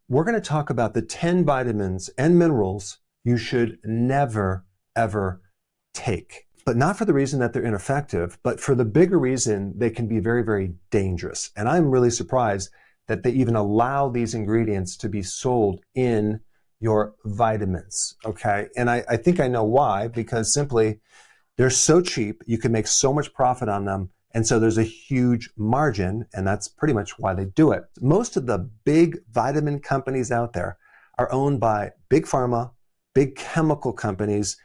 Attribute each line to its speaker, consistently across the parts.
Speaker 1: we're going to talk about the 10 vitamins and minerals you should never, ever take. But not for the reason that they're ineffective, but for the bigger reason they can be very, very dangerous. And I'm really surprised that they even allow these ingredients to be sold in your vitamins, okay? And I think I know why, because simply they're so cheap, you can make so much profit on them, and so there's a huge margin, and that's pretty much why they do it. Most of the big vitamin companies out there are owned by big pharma, big chemical companies,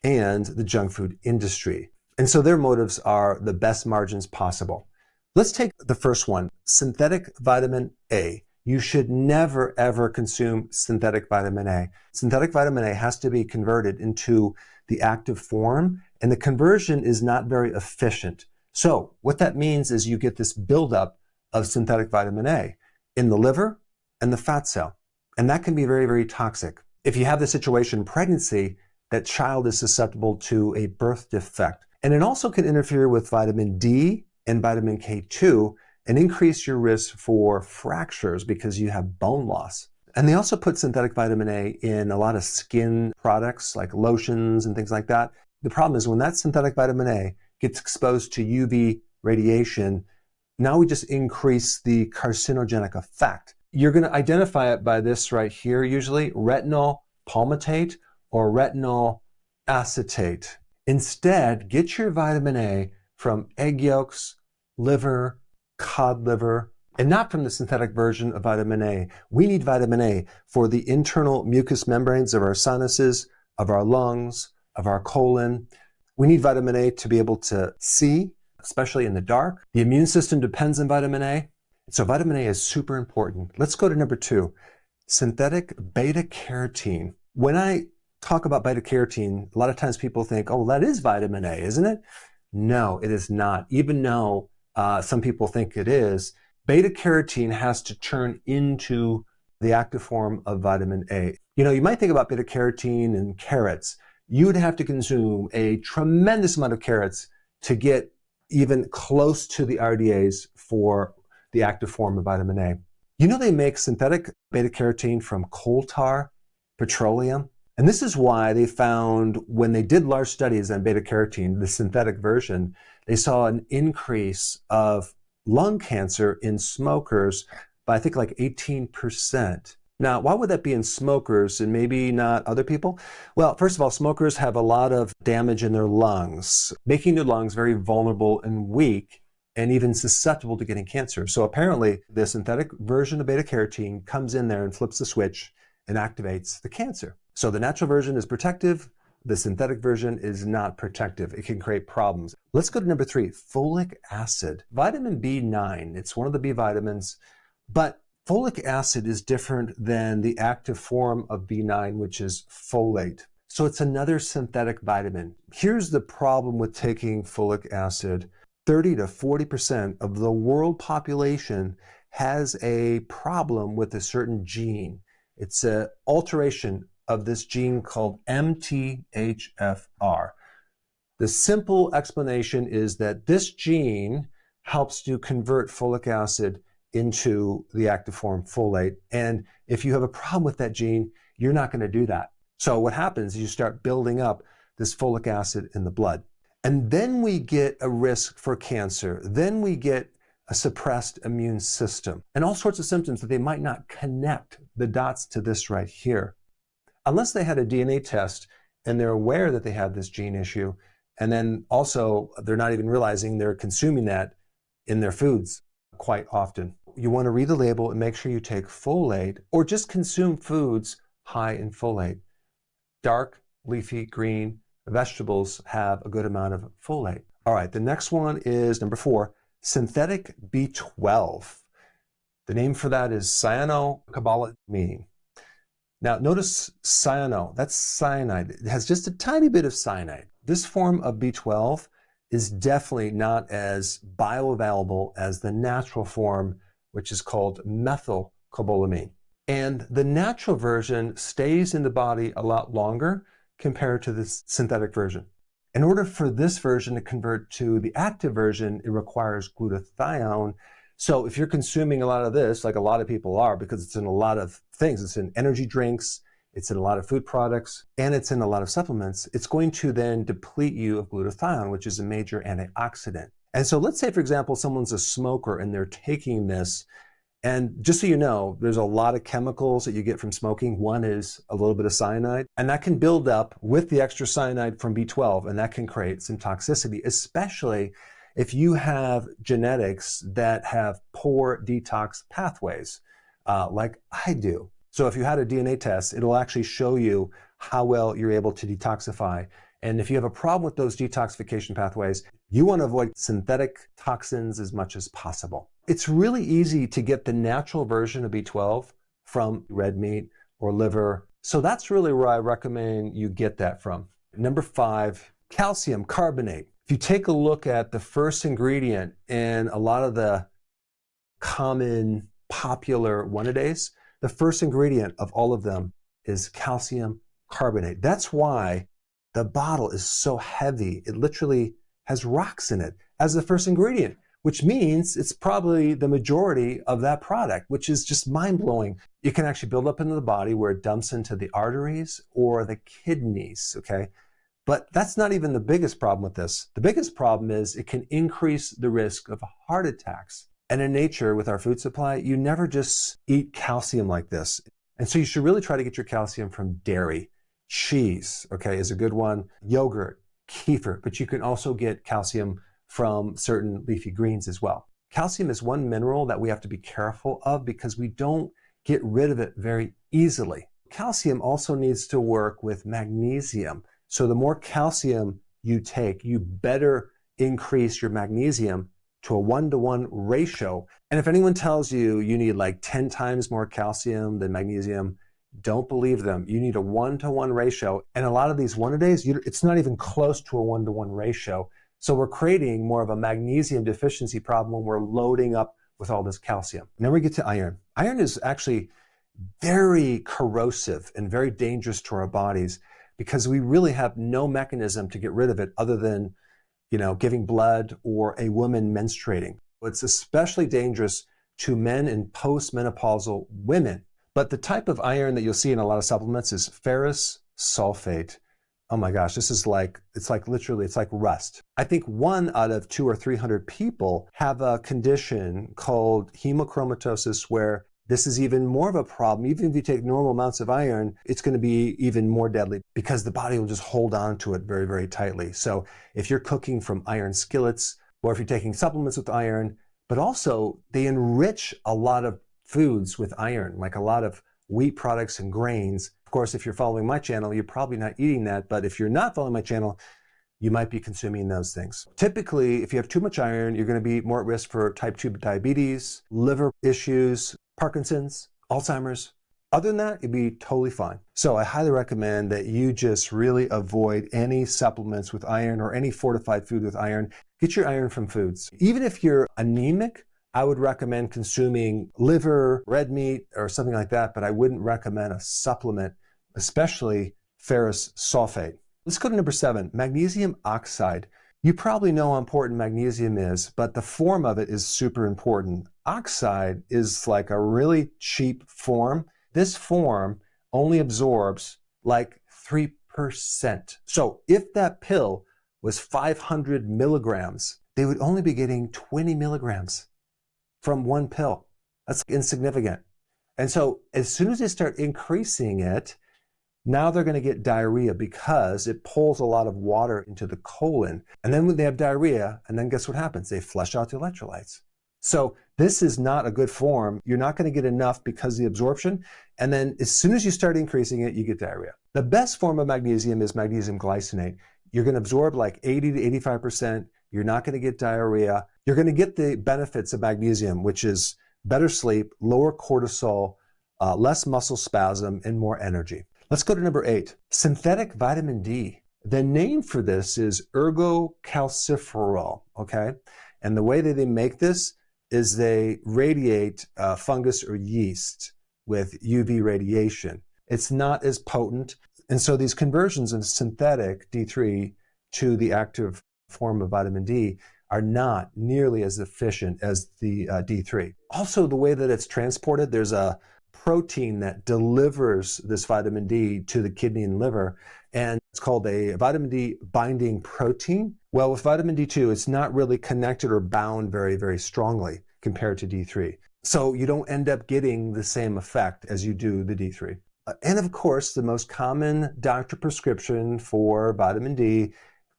Speaker 1: and the junk food industry. And so their motives are the best margins possible. Let's take the first one, synthetic vitamin A. You should never, ever consume synthetic vitamin A. Synthetic vitamin A has to be converted into the active form, and the conversion is not very efficient. So what that means is you get this buildup of synthetic vitamin A in the liver and the fat cell, and that can be very, very toxic. If you have the situation in pregnancy, that child is susceptible to a birth defect. And it also can interfere with vitamin D and vitamin K2 and increase your risk for fractures because you have bone loss. And they also put synthetic vitamin A in a lot of skin products like lotions and things like that. The problem is when that synthetic vitamin A gets exposed to UV radiation, now we just increase the carcinogenic effect. You're going to identify it by this right here, usually retinol palmitate or retinol acetate. Instead, get your vitamin A from egg yolks, liver, cod liver, and not from the synthetic version of vitamin A. We need vitamin A for the internal mucous membranes of our sinuses, of our lungs, of our colon. We need vitamin A to be able to see, especially in the dark. The immune system depends on vitamin A. So vitamin A is super important. Let's go to number 2, synthetic beta carotene. When I talk about beta carotene, a lot of times people think, oh, that is vitamin A, isn't it? No, it is not. Even though some people think it is, beta carotene has to turn into the active form of vitamin A. You know, you might think about beta carotene and carrots. You would have to consume a tremendous amount of carrots to get even close to the RDAs for the active form of vitamin A. You know, they make synthetic beta carotene from coal tar, petroleum. And this is why they found when they did large studies on beta carotene, the synthetic version, they saw an increase of lung cancer in smokers by I think like 18%. Now, why would that be in smokers and maybe not other people? Well, first of all, smokers have a lot of damage in their lungs, making their lungs very vulnerable and weak and even susceptible to getting cancer. So apparently the synthetic version of beta carotene comes in there and flips the switch and activates the cancer. So the natural version is protective. The synthetic version is not protective. It can create problems. Let's go to number 3, folic acid. Vitamin B9, it's one of the B vitamins, but folic acid is different than the active form of B9, which is folate. So it's another synthetic vitamin. Here's the problem with taking folic acid. 30 to 40% of the world population has a problem with a certain gene. It's an alteration of this gene called MTHFR. The simple explanation is that this gene helps to convert folic acid into the active form folate. And if you have a problem with that gene, you're not going to do that. So what happens is you start building up this folic acid in the blood. And then we get a risk for cancer. Then we get a suppressed immune system and all sorts of symptoms that they might not connect the dots to this right here. Unless they had a DNA test and they're aware that they have this gene issue, and then also they're not even realizing they're consuming that in their foods quite often. You want to read the label and make sure you take folate or just consume foods high in folate. Dark, leafy, green vegetables have a good amount of folate. All right, the next one is number 4, synthetic B12. The name for that is cyanocobalamine. Now notice cyano, that's cyanide. It has just a tiny bit of cyanide. This form of B12 is definitely not as bioavailable as the natural form, which is called methylcobalamin. And the natural version stays in the body a lot longer compared to the synthetic version. In order for this version to convert to the active version, it requires glutathione. So if you're consuming a lot of this, like a lot of people are, because it's in a lot of things, it's in energy drinks, it's in a lot of food products, and it's in a lot of supplements, it's going to then deplete you of glutathione, which is a major antioxidant. And so let's say, for example, someone's a smoker and they're taking this, and just so you know, there's a lot of chemicals that you get from smoking. One is a little bit of cyanide, and that can build up with the extra cyanide from B12, and that can create some toxicity, especially if you have genetics that have poor detox pathways, like I do. So if you had a DNA test, it'll actually show you how well you're able to detoxify. And if you have a problem with those detoxification pathways, you want to avoid synthetic toxins as much as possible. It's really easy to get the natural version of B12 from red meat or liver. So that's really where I recommend you get that from. Number 5, calcium carbonate. If you take a look at the first ingredient in a lot of the common popular one-a-days, the first ingredient of all of them is calcium carbonate. That's why the bottle is so heavy. It literally has rocks in it as the first ingredient, which means it's probably the majority of that product, which is just mind-blowing. It can actually build up into the body where it dumps into the arteries or the kidneys, okay? But that's not even the biggest problem with this. The biggest problem is it can increase the risk of heart attacks. And in nature, with our food supply, you never just eat calcium like this. And so you should really try to get your calcium from dairy. Cheese, okay, is a good one. Yogurt, kefir, but you can also get calcium from certain leafy greens as well. Calcium is one mineral that we have to be careful of because we don't get rid of it very easily. Calcium also needs to work with magnesium. So the more calcium you take, you better increase your magnesium to a 1-to-1 ratio. And if anyone tells you you need like 10 times more calcium than magnesium, don't believe them. You need a 1-to-1 ratio. And a lot of these one-a-days, it's not even close to a 1-to-1 ratio. So we're creating more of a magnesium deficiency problem when we're loading up with all this calcium. And then we get to iron. Iron is actually very corrosive and very dangerous to our bodies because we really have no mechanism to get rid of it other than, giving blood or a woman menstruating. It's especially dangerous to men and postmenopausal women. But the type of iron that you'll see in a lot of supplements is ferrous sulfate. Oh my gosh, it's like rust. I think 1 out of 200 or 300 people have a condition called hemochromatosis where this is even more of a problem. Even if you take normal amounts of iron, it's going to be even more deadly because the body will just hold on to it very, very tightly. So if you're cooking from iron skillets, or if you're taking supplements with iron, but also they enrich a lot of foods with iron, like a lot of wheat products and grains. Of course, if you're following my channel, you're probably not eating that, but if you're not following my channel, you might be consuming those things. Typically, if you have too much iron, you're going to be more at risk for type 2 diabetes, liver issues, Parkinson's, Alzheimer's. Other than that, you'd be totally fine. So I highly recommend that you just really avoid any supplements with iron or any fortified food with iron. Get your iron from foods. Even if you're anemic, I would recommend consuming liver, red meat, or something like that, but I wouldn't recommend a supplement, especially ferrous sulfate. Let's go to number 7, magnesium oxide. You probably know how important magnesium is, but the form of it is super important. Oxide is like a really cheap form. This form only absorbs like 3%. So if that pill was 500 milligrams, they would only be getting 20 milligrams from one pill. That's insignificant. And so as soon as they start increasing it, now they're going to get diarrhea because it pulls a lot of water into the colon. And then when they have diarrhea, and then guess what happens? They flush out the electrolytes. So this is not a good form. You're not going to get enough because of the absorption. And then as soon as you start increasing it, you get diarrhea. The best form of magnesium is magnesium glycinate. You're going to absorb like 80 to 85%. You're not going to get diarrhea. You're going to get the benefits of magnesium, which is better sleep, lower cortisol, less muscle spasm, and more energy. Let's go to number 8, synthetic vitamin D. The name for this is ergocalciferol, okay? And the way that they make this is they radiate fungus or yeast with UV radiation. It's not as potent. And so these conversions of synthetic D3 to the active form of vitamin D are not nearly as efficient as the D3. Also, the way that it's transported, there's a protein that delivers this vitamin D to the kidney and liver, and it's called a vitamin D binding protein. Well, with vitamin D2, it's not really connected or bound very, very strongly compared to D3. So you don't end up getting the same effect as you do the D3. And of course, the most common doctor prescription for vitamin D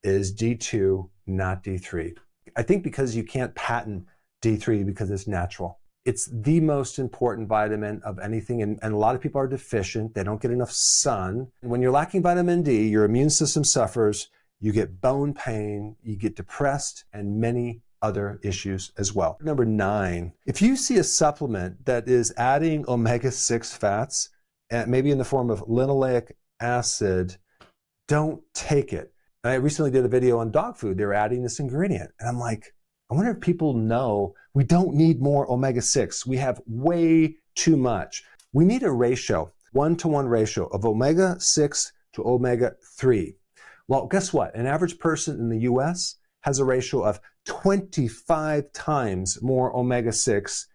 Speaker 1: is D2, not D3. I think because you can't patent D3 because it's natural. It's the most important vitamin of anything, and a lot of people are deficient. They don't get enough sun. When you're lacking vitamin D, your immune system suffers, you get bone pain, you get depressed, and many other issues as well. Number 9, if you see a supplement that is adding omega-6 fats, maybe in the form of linoleic acid, don't take it. And I recently did a video on dog food. They were adding this ingredient, and I'm like, I wonder if people know we don't need more omega-6. We have way too much. We need a ratio, 1-to-1 ratio of omega-6 to omega-3. Well, guess what? An average person in the US has a ratio of 25 times more omega-6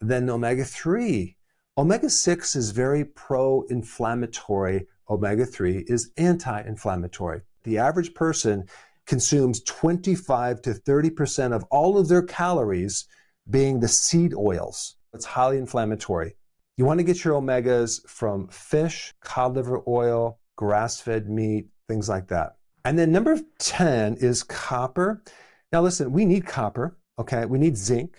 Speaker 1: than omega-3. Omega-6 is very pro-inflammatory. Omega-3 is anti-inflammatory. The average person consumes 25 to 30% of all of their calories being the seed oils. It's highly inflammatory. You want to get your omegas from fish, cod liver oil, grass-fed meat, things like that. And then number 10 is copper. Now listen, we need copper, okay? We need zinc.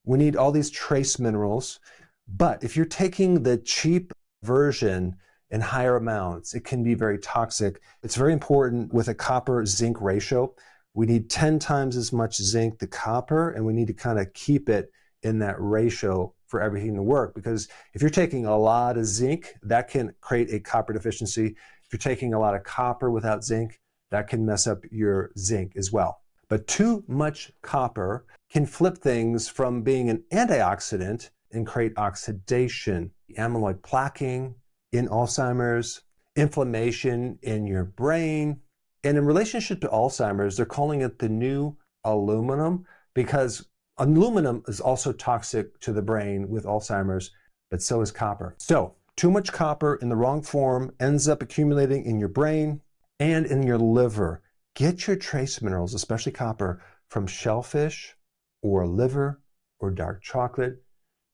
Speaker 1: We need all these trace minerals. But if you're taking the cheap version in higher amounts, it can be very toxic. It's very important with a copper-zinc ratio. We need 10 times as much zinc to copper, and we need to kind of keep it in that ratio for everything to work. Because if you're taking a lot of zinc, that can create a copper deficiency. If you're taking a lot of copper without zinc, that can mess up your zinc as well. But too much copper can flip things from being an antioxidant and create oxidation, amyloid plaquing in Alzheimer's, inflammation in your brain. And in relationship to Alzheimer's, they're calling it the new aluminum because aluminum is also toxic to the brain with Alzheimer's, but so is copper. So too much copper in the wrong form ends up accumulating in your brain and in your liver. Get your trace minerals, especially copper, from shellfish or liver or dark chocolate.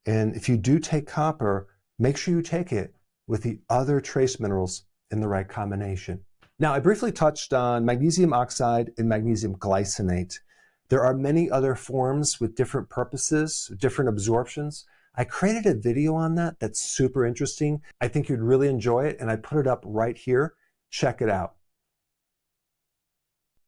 Speaker 1: And if you do take copper, make sure you take it with the other trace minerals in the right combination. Now, I briefly touched on magnesium oxide and magnesium glycinate. There are many other forms with different purposes, different absorptions. I created a video on that that's super interesting. I think you'd really enjoy it, and I put it up right here. Check it out.